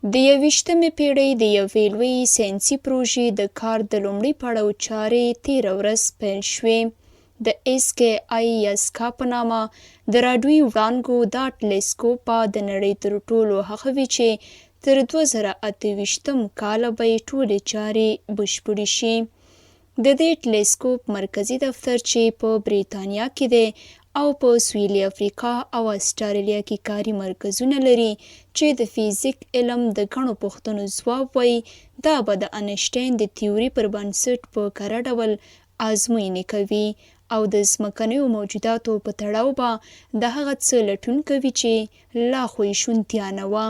د 21مې پېړۍ د یوې لویې ساینسي پروژې د کار د لومړي پړاو چارې تېره ورځ پیل شوې. د SKI یا سکا په نامه د راډیوي وړانګو دا ټلسکوپ به د نړۍ تر ټولو هغه وي چې تر 2028 کاله به یې ټولې چارې بشپړې شي. د دې ټلسکوپ مرکزي دفتر چې په بریتانیا کې دی او په سویلي افریقا او اسټرالیا کې کاري مرکزونه لري چې د فزیک علم د ګڼو پوښتنو ځواب وایي، دا به د انشټاین د تیوري پر بنسټ په کره ډول ازموینې کوي او د ځمکنیو موجوداتو په تړاو به د هغه څه لټون کوي چې لا خو یې شونتیا نه وه.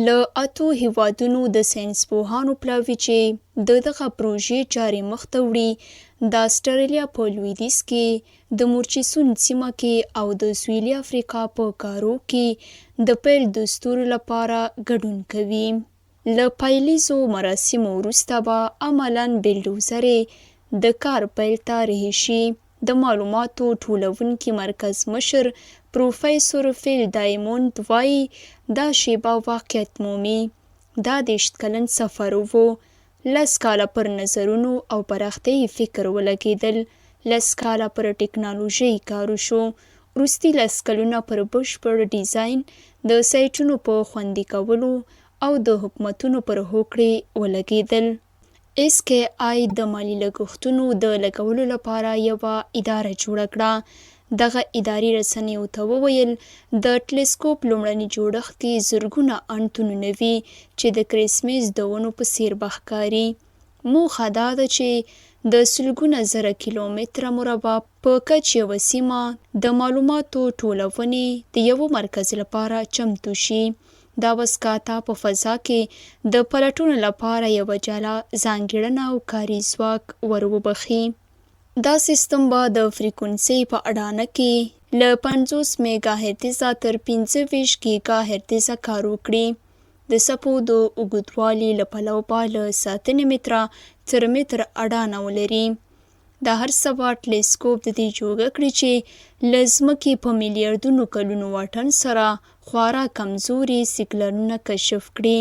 له 8 هیوادونو د ساینسپوهانو پلاوي چې دغه پروژې چارې مخته وړي د اسټرالیا په لویدیځ کې د مورچیسون سیمه کې او د سویلي افریقا په کارو کې د پیل دستور لپاره ګډون کوي. له پیلیزو مراسمو وروسته به عملاً بلډوزرې د کار پیل ته رهي شي. د معلوماتو ټولونکي مرکز مشر پروفیسور فیل ډایمونډ وایي دا شیبه واقعیت مومي. دا 30 کلن سفر و. 10 کاله پر نظرونو او پراختیايي فکر ولګېدل. 10 کاله پر ټکنالوژۍ کار وشو. وروستي 10 کلونه پر بشپړ ډیزاین، د سایټونو په خوندي کولو او د حکومتونو پر هوکړې ولګېدل. SKI د مالي لګښتونو د لګولو لپاره یوه اداره جوړه کړه. دغه ادارې رسنیو ته وویل د ټلسکوپ لومړني جوړښت کې زرګونه انتنونه وي چې د کرسمس د ونو په څیر به ښکاري. موخه دا ده چې د سلګونه زره کیلومتره مربع په کچ یوه سیمه د معلوماتو ټولونې د یوه مرکز لپاره چمتو شي. دا وسکاته په فضا کې د پلټونو لپاره یوه جلا ځانګړنه او کاري ځواک وروبخي. دا سیستم به د فریکونسۍ په اډانه کې له 50 میگا هرتزه تر 25 گیگا هرتزه کار وکړي. د څپو د اوږدوالي له پلوه به له ساتنې متره تر متر اډانه ولري. دا هر څه به ټلسکوپ د دې جوګه کړي چې له ځمکې په میلیاردونو کلونو واټن سره خورا کمزوري سیګنالونه کشف کړي.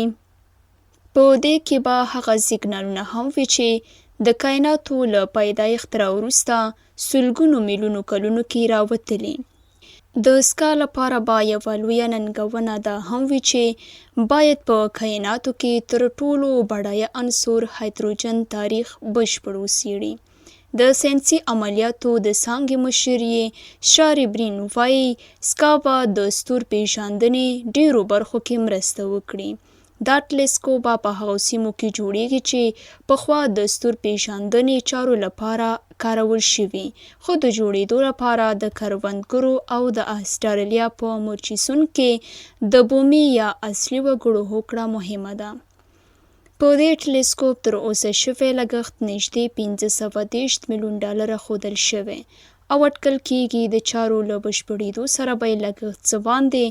په دې کې به هغه سیګنالونه هم وي چې د کائناتو له پیدایښت راوروسته سلګونو میلیونو کلونو کې راوتلي. د سکا لپاره به یوه لویه ننګونه دا هم وي چې باید په کائناتو کې تر ټولو بډایه عنصر هایدروجن تاریخ بشپړ وڅېړي. د ساینسي عملیاتو د څانګې مشر یې شاربرین وایي سکا به د ستورپېژندنې ډېرو برخو کې مرسته وکړي. دا ټلسکوپ به په هغو سیمو کې جوړیږي چې پخوا د ستورپېژندنې چارو لپاره کارول شوي، خو د جوړېدو لپاره د کروندګرو او د اسټرالیا په مورچیسون کې د بومي یا اصلي وګړو هوکړه مهمه ده. په دې ټلسکوپ تر اوسه شوی لګښت نږدې 530 میلیون ډالره ښودل شوی او اټکل کېږي د چارو له بشپړېدو سره به یې لګښت څه باندې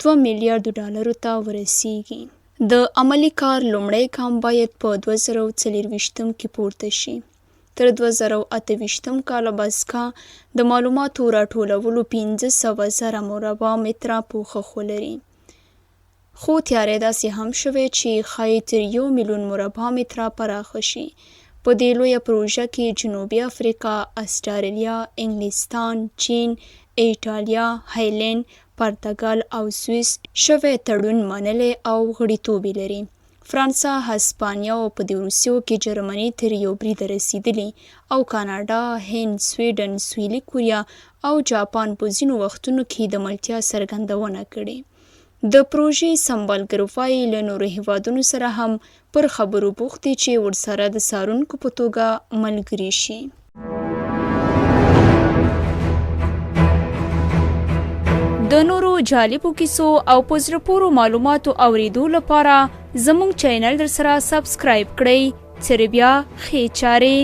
2 میلیارډو ډالرو ته ورسیږي. د عملي کار لومړی ګام باید په 2024 کې پورته شي. تر 2028 کاله به سکا د معلوماتو راټولولو 500,000 مربع متره پوښښ ولري. خو تیاری داسې هم شوی چې ښایي تر 1 میلیون مربع متره پراخه شي. په دې لویه پروژه کې جنوبي افریقا، اسټرالیا، انګلستان، چین، ایټالیا، هالند، پرتګال او سویس شوی تړون منلی او غړیتوب لري. فرانسه، هسپانیا او په دې وروستیو کې جرمني تر یو بریده رسیدلي او کاناډا، هند، سویډن، سویلي کوریا او جاپان په ځینو وختونو کې د ملتیا څرګندونه کړې. د پروژې سمبالګر وایي له نورو هیوادونو سره هم پر خبرو بوخت دي چې ورسره د څارونکو په توګه ملګري شي. د نورو جالبو کیسو او په زړه پورو معلوماتو اوریدو لپاره زموږ چینل درسره سبسکرایب کړئ. تر بیا ښې چارې.